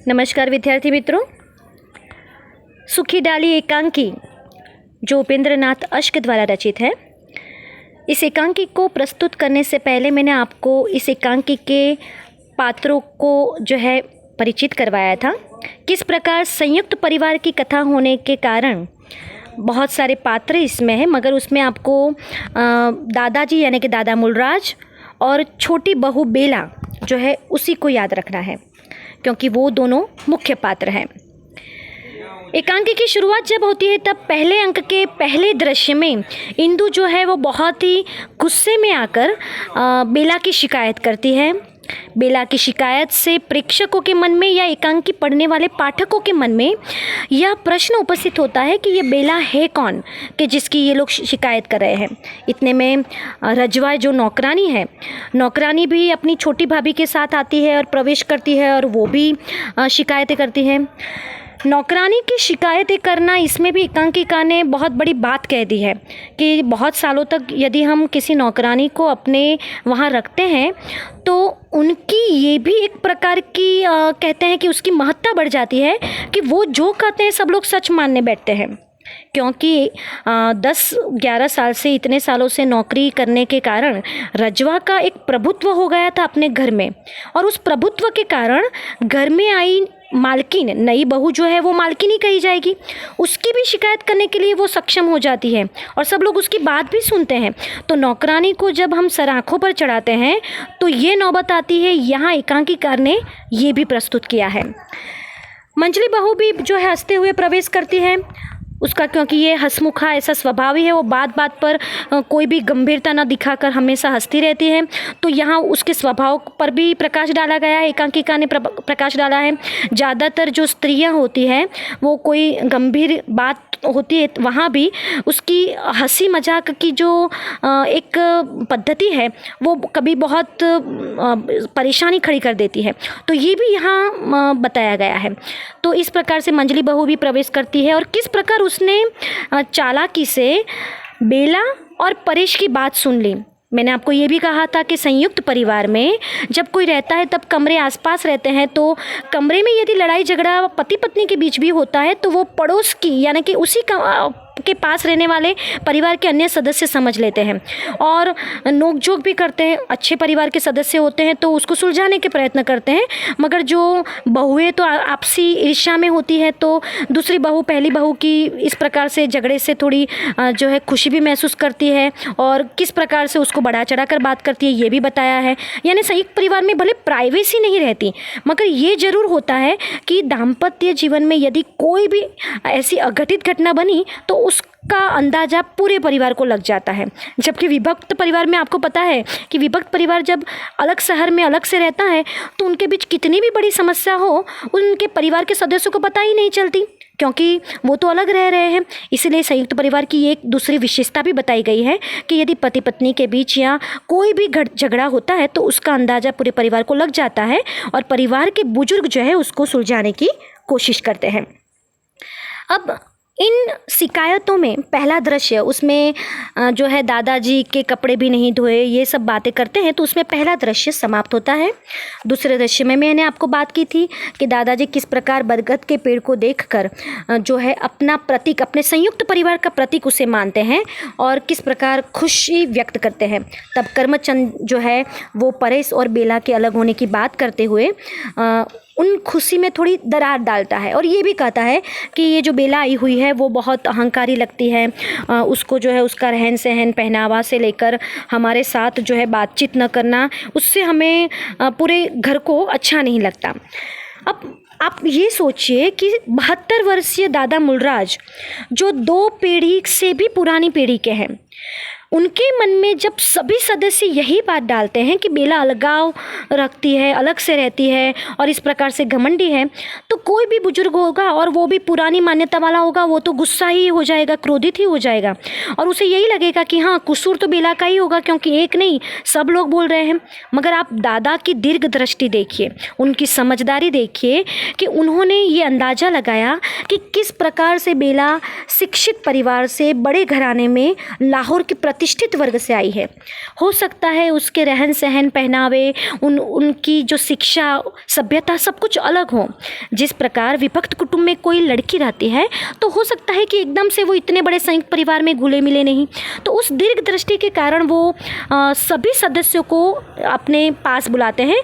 नमस्कार विद्यार्थी मित्रों। सुखी डाली एकांकी जो उपेंद्र नाथ अश्क द्वारा रचित है, इस एकांकी को प्रस्तुत करने से पहले मैंने आपको इस एकांकी के पात्रों को जो है परिचित करवाया था। किस प्रकार संयुक्त परिवार की कथा होने के कारण बहुत सारे पात्र इसमें हैं, मगर उसमें आपको दादाजी यानी कि दादा मूलराज और छोटी बहू बेला जो है उसी को याद रखना है, क्योंकि वो दोनों मुख्य पात्र हैं। एकांकी की शुरुआत जब होती है तब पहले अंक के पहले दृश्य में इंदु जो है वो बहुत ही गुस्से में आकर बेला की शिकायत करती है। बेला की शिकायत से प्रेक्षकों के मन में या एकांकी पढ़ने वाले पाठकों के मन में यह प्रश्न उपस्थित होता है कि ये बेला है कौन कि जिसकी ये लोग शिकायत कर रहे हैं। इतने में रजवा जो नौकरानी है, नौकरानी भी अपनी छोटी भाभी के साथ आती है और प्रवेश करती है और वो भी शिकायतें करती है। नौकरानी की शिकायतें करना, इसमें भी एकांकिका ने बहुत बड़ी बात कह दी है कि बहुत सालों तक यदि हम किसी नौकरानी को अपने वहाँ रखते हैं तो उनकी ये भी एक प्रकार की कहते हैं कि उसकी महत्ता बढ़ जाती है कि वो जो कहते हैं सब लोग सच मानने बैठते हैं, क्योंकि 10-11 साल से, इतने सालों से नौकरी करने के कारण रजवा का एक प्रभुत्व हो गया था अपने घर में, और उस प्रभुत्व के कारण घर में आई मालकिन, नई बहू जो है वो मालकिन कही जाएगी, उसकी भी शिकायत करने के लिए वो सक्षम हो जाती है और सब लोग उसकी बात भी सुनते हैं। तो नौकरानी को जब हम सराखों पर चढ़ाते हैं तो ये नौबत आती है। यहाँ एकांकीकार ने ये भी प्रस्तुत किया है। मंजली बहू भी जो है हंसते हुए प्रवेश करती है उसका, क्योंकि ये हंसमुखा ऐसा स्वभाव ही है, वो बात बात पर कोई भी गंभीरता न दिखाकर हमेशा हंसती रहती है। तो यहाँ उसके स्वभाव पर भी प्रकाश डाला गया है, एकांकिका ने प्रकाश डाला है। ज़्यादातर जो स्त्रियाँ होती हैं वो कोई गंभीर बात होती है, वहाँ भी उसकी हंसी मजाक की जो एक पद्धति है वो कभी बहुत परेशानी खड़ी कर देती है। तो ये भी यहाँ बताया गया है। तो इस प्रकार से मंजली बहू भी प्रवेश करती है और किस प्रकार उसने चालाकी से बेला और परेश की बात सुन ली। मैंने आपको ये भी कहा था कि संयुक्त परिवार में जब कोई रहता है तब कमरे आसपास रहते हैं, तो कमरे में यदि लड़ाई झगड़ा पति पत्नी के बीच भी होता है तो वो पड़ोस की यानी कि उसी के पास रहने वाले परिवार के अन्य सदस्य समझ लेते हैं और नोकझोंक भी करते हैं। अच्छे परिवार के सदस्य होते हैं तो उसको सुलझाने के प्रयत्न करते हैं, मगर जो बहुएं तो आपसी ईर्ष्या में होती है तो दूसरी बहू पहली बहू की इस प्रकार से झगड़े से थोड़ी जो है खुशी भी महसूस करती है और किस प्रकार से उसको बढ़ा चढ़ा कर बात करती है ये भी बताया है। यानी संयुक्त परिवार में भले प्राइवेसी नहीं रहती, मगर ये जरूर होता है कि दाम्पत्य जीवन में यदि कोई भी ऐसी अघटित घटना बनी तो उसका अंदाजा पूरे परिवार को लग जाता है। जबकि विभक्त परिवार में आपको पता है कि विभक्त परिवार जब अलग शहर में अलग से रहता है तो उनके बीच कितनी भी बड़ी समस्या हो उनके परिवार के सदस्यों को पता ही नहीं चलती, क्योंकि वो तो अलग रह रहे हैं। इसलिए संयुक्त परिवार की एक दूसरी विशेषता भी बताई गई है कि यदि पति पत्नी के बीच या कोई भी झगड़ा होता है तो उसका अंदाजा पूरे परिवार को लग जाता है और परिवार के बुजुर्ग जो है उसको सुलझाने की कोशिश करते हैं। अब इन शिकायतों में पहला दृश्य, उसमें जो है दादाजी के कपड़े भी नहीं धोए, ये सब बातें करते हैं, तो उसमें पहला दृश्य समाप्त होता है। दूसरे दृश्य में मैंने आपको बात की थी कि दादाजी किस प्रकार बरगद के पेड़ को देखकर जो है अपना प्रतीक, अपने संयुक्त परिवार का प्रतीक उसे मानते हैं और किस प्रकार खुशी व्यक्त करते हैं। तब करमचंद जो है वो परेश और बेला के अलग होने की बात करते हुए उन खुशी में थोड़ी दरार डालता है और ये भी कहता है कि ये जो बेला आई हुई है वो बहुत अहंकारी लगती है, उसको जो है उसका रहन सहन, पहनावा से लेकर हमारे साथ जो है बातचीत न करना, उससे हमें पूरे घर को अच्छा नहीं लगता। अब आप ये सोचिए कि 72 वर्षीय दादा मूलराज जो 2 पीढ़ी से भी पुरानी पीढ़ी के हैं, उनके मन में जब सभी सदस्य यही बात डालते हैं कि बेला अलगाव रखती है, अलग से रहती है और इस प्रकार से घमंडी है, तो कोई भी बुजुर्ग होगा और वो भी पुरानी मान्यता वाला होगा, वो तो गुस्सा ही हो जाएगा, क्रोधित ही हो जाएगा और उसे यही लगेगा कि हाँ कसूर तो बेला का ही होगा, क्योंकि एक नहीं सब लोग बोल रहे हैं। मगर आप दादा की दीर्घ दृष्टि देखिए, उनकी समझदारी देखिए कि उन्होंने ये अंदाज़ा लगाया कि किस प्रकार से बेला शिक्षित परिवार से बड़े घराने में लाहौर के प्रति प्रतिष्ठित वर्ग से आई है। हो सकता है उसके रहन सहन, पहनावे, उनकी जो शिक्षा, सभ्यता सब कुछ अलग हो। जिस प्रकार विभक्त कुटुंब में कोई लड़की रहती है तो हो सकता है कि एकदम से वो इतने बड़े संयुक्त परिवार में घुले मिले नहीं, तो उस दीर्घ दृष्टि के कारण वो सभी सदस्यों को अपने पास बुलाते हैं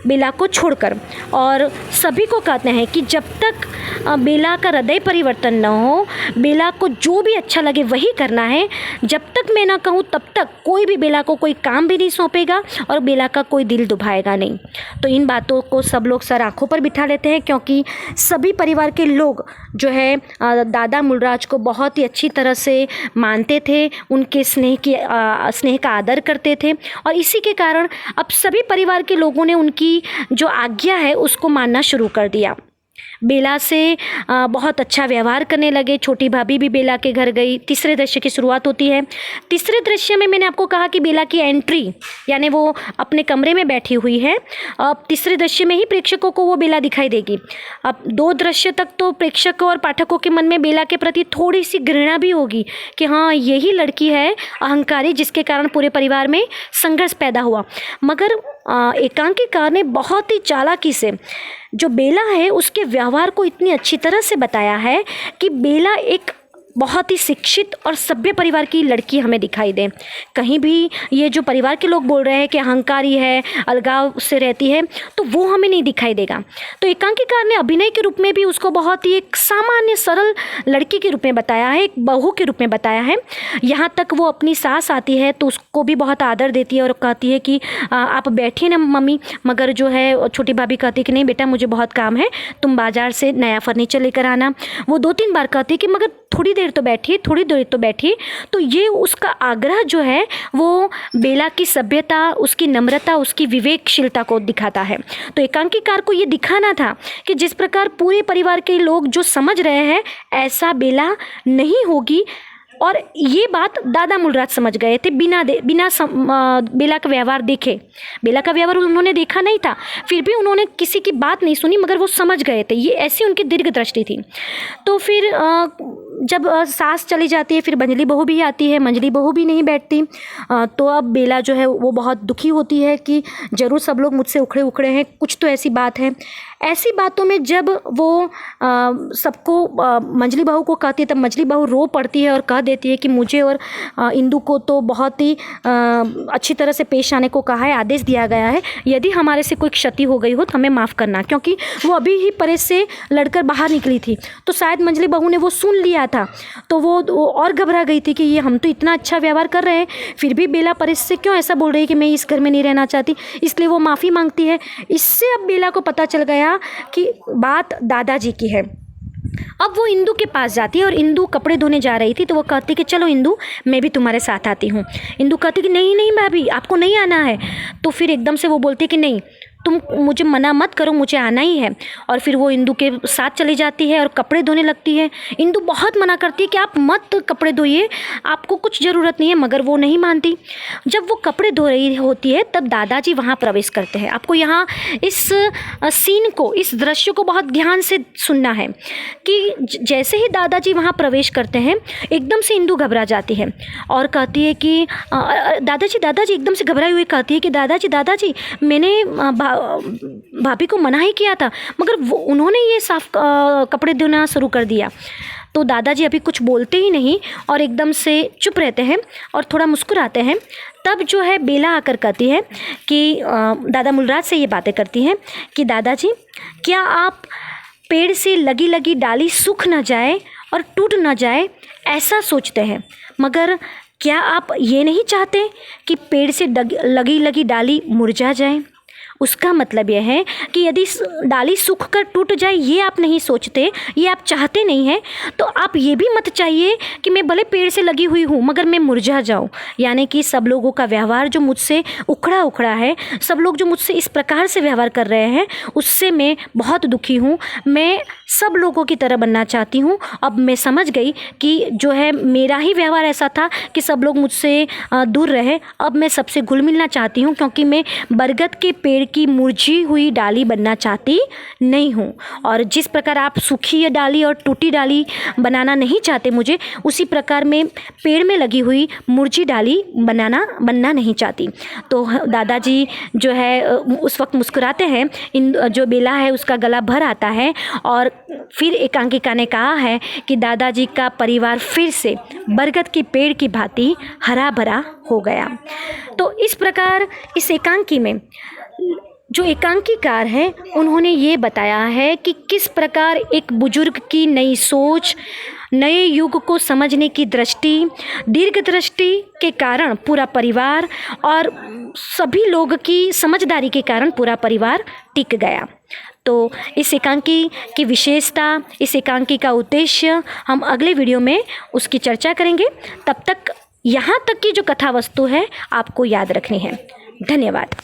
बेला को छोड़कर, और सभी को कहते हैं कि जब तक बेला का हृदय परिवर्तन न हो, बेला को जो भी अच्छा लगे वही करना है। जब तक मैं ना कहूँ तब तक कोई भी बेला को कोई काम भी नहीं सौंपेगा और बेला का कोई दिल दुभाएगा नहीं। तो इन बातों को सब लोग सर आँखों पर बिठा लेते हैं, क्योंकि सभी परिवार के लोग जो है दादा मूलराज को बहुत ही अच्छी तरह से मानते थे, उनके स्नेह का आदर करते थे, और इसी के कारण अब सभी परिवार के लोगों ने उनकी जो आज्ञा है उसको मानना शुरू कर दिया। बेला से बहुत अच्छा व्यवहार करने लगे। छोटी भाभी भी बेला के घर गई। तीसरे दृश्य की शुरुआत होती है। तीसरे दृश्य में मैंने आपको कहा कि बेला की एंट्री, यानी वो अपने कमरे में बैठी हुई है। अब तीसरे दृश्य में ही प्रेक्षकों को वो बेला दिखाई देगी। अब 2 दृश्य तक तो प्रेक्षकों और पाठकों के मन में बेला के प्रति थोड़ी सी घृणा भी होगी कि हाँ, यही लड़की है अहंकारी, जिसके कारण पूरे परिवार में संघर्ष पैदा हुआ। मगर एकांकीकार ने बहुत ही चालाकी से जो बेला है उसके व्यवहार को इतनी अच्छी तरह से बताया है कि बेला एक बहुत ही शिक्षित और सभ्य परिवार की लड़की हमें दिखाई दे। कहीं भी ये जो परिवार के लोग बोल रहे हैं कि अहंकारी है, अलगाव से रहती है, तो वो हमें नहीं दिखाई देगा। तो एकांकीकार ने अभिनय के रूप में भी उसको बहुत ही एक सामान्य सरल लड़की के रूप में बताया है, एक बहू के रूप में बताया है। यहाँ तक वो अपनी सास आती है तो उसको भी बहुत आदर देती है और कहती है कि आप बैठिए ना मम्मी, मगर जो है छोटी भाभी कहती है कि नहीं बेटा, मुझे बहुत काम है, तुम बाजार से नया फर्नीचर लेकर आना। वो 2-3 बार कहती है कि मगर थोड़ी देर तो बैठिए, थोड़ी देर तो बैठिए। तो ये उसका आग्रह जो है वो बेला की सभ्यता, उसकी नम्रता, उसकी विवेकशीलता को दिखाता है। तो एकांकीकार को ये दिखाना था कि जिस प्रकार पूरे परिवार के लोग जो समझ रहे हैं ऐसा बेला नहीं होगी, और ये बात दादा मूलराज समझ गए थे बिना बेला का व्यवहार देखे। बेला का व्यवहार उन्होंने देखा नहीं था, फिर भी उन्होंने किसी की बात नहीं सुनी, मगर वो समझ गए थे। ये ऐसी उनकी दीर्घ दृष्टि थी। तो फिर जब सास चली जाती है, फिर मंजली बहू भी आती है। मंजली बहू भी नहीं बैठती। तो अब बेला जो है वो बहुत दुखी होती है कि ज़रूर सब लोग मुझसे उखड़े उखड़े हैं, कुछ तो ऐसी बात है। ऐसी बातों में जब वो सबको मंजली बहू को कहती है, तब मंजली बहू रो पड़ती है और कह देती है कि मुझे और इंदु को तो बहुत ही अच्छी तरह से पेश आने को कहा है, आदेश दिया गया है। यदि हमारे से कोई क्षति हो गई हो तो हमें माफ़ करना, क्योंकि वो अभी ही परेश से लड़कर बाहर निकली थी। तो शायद मंजली बहू ने वो सुन लिया था, तो वो और घबरा गई थी कि ये हम तो इतना अच्छा व्यवहार कर रहे हैं, फिर भी बेला परेश से क्यों ऐसा बोल रही है कि मैं इस घर में नहीं रहना चाहती, इसलिए वो माफ़ी मांगती है। इससे अब बेला को पता चल गया कि बात दादाजी की है। अब वो इंदु के पास जाती है और इंदु कपड़े धोने जा रही थी, तो वो कहती कि चलो इंदु, मैं भी तुम्हारे साथ आती हूँ। इंदु कहती कि नहीं नहीं भाभी, आपको नहीं आना है। तो फिर एकदम से वो बोलती कि नहीं, तुम मुझे मना मत करो, मुझे आना ही है। और फिर वो इंदु के साथ चली जाती है और कपड़े धोने लगती है। इंदु बहुत मना करती है कि आप मत कपड़े धोइए, आपको कुछ ज़रूरत नहीं है, मगर वो नहीं मानती। जब वो कपड़े धो रही होती है तब दादाजी वहाँ प्रवेश करते हैं। आपको यहाँ इस सीन को, इस दृश्य को बहुत ध्यान से सुनना है कि जैसे ही दादाजी वहाँ प्रवेश करते हैं, एकदम से इंदु घबरा जाती है और कहती है कि दादाजी एकदम से घबराई हुई कहती है कि दादाजी मैंने भाभी को मना ही किया था, मगर वो उन्होंने ये साफ कपड़े धोना शुरू कर दिया। तो दादाजी अभी कुछ बोलते ही नहीं और एकदम से चुप रहते हैं और थोड़ा मुस्कुराते हैं। तब जो है बेला आकर कहती है कि दादा मूलराज से ये बातें करती हैं कि दादाजी, क्या आप पेड़ से लगी लगी डाली सूख न जाए और टूट न जाए ऐसा सोचते हैं, मगर क्या आप ये नहीं चाहते कि पेड़ से लगी लगी डाली मुरझा जाए? उसका मतलब यह है कि यदि डाली सूख कर टूट जाए, ये आप नहीं सोचते, ये आप चाहते नहीं हैं, तो आप ये भी मत चाहिए कि मैं भले पेड़ से लगी हुई हूँ मगर मैं मुरझा जाऊँ। यानी कि सब लोगों का व्यवहार जो मुझसे उखड़ा उखड़ा है, सब लोग जो मुझसे इस प्रकार से व्यवहार कर रहे हैं, उससे मैं बहुत दुखी हूँ। मैं सब लोगों की तरह बनना चाहती हूँ। अब मैं समझ गई कि जो है मेरा ही व्यवहार ऐसा था कि सब लोग मुझसे दूर रहे। अब मैं सबसे घुल मिलना चाहती हूँ, क्योंकि मैं बरगद के पेड़ की मुरझी हुई डाली बनना चाहती नहीं हूँ। और जिस प्रकार आप सूखी डाली और टूटी डाली बनाना नहीं चाहते मुझे, उसी प्रकार मैं पेड़ में लगी हुई मुरझी डाली बनना नहीं चाहती। तो दादाजी जो है उस वक्त मुस्कुराते हैं, इन जो बेला है उसका गला भर आता है और फिर एकांकिका ने कहा है कि दादाजी का परिवार फिर से बरगद के पेड़ की भांति हरा भरा हो गया। तो इस प्रकार इस एकांकी में जो एकांकीकार हैं उन्होंने ये बताया है कि किस प्रकार एक बुजुर्ग की नई सोच, नए युग को समझने की दृष्टि, दीर्घ दृष्टि के कारण पूरा परिवार और सभी लोग की समझदारी के कारण पूरा परिवार टिक गया। तो इस एकांकी की विशेषता, इस एकांकी का उद्देश्य हम अगले वीडियो में उसकी चर्चा करेंगे। तब तक यहाँ तक की जो कथा वस्तु है आपको याद रखनी है। धन्यवाद।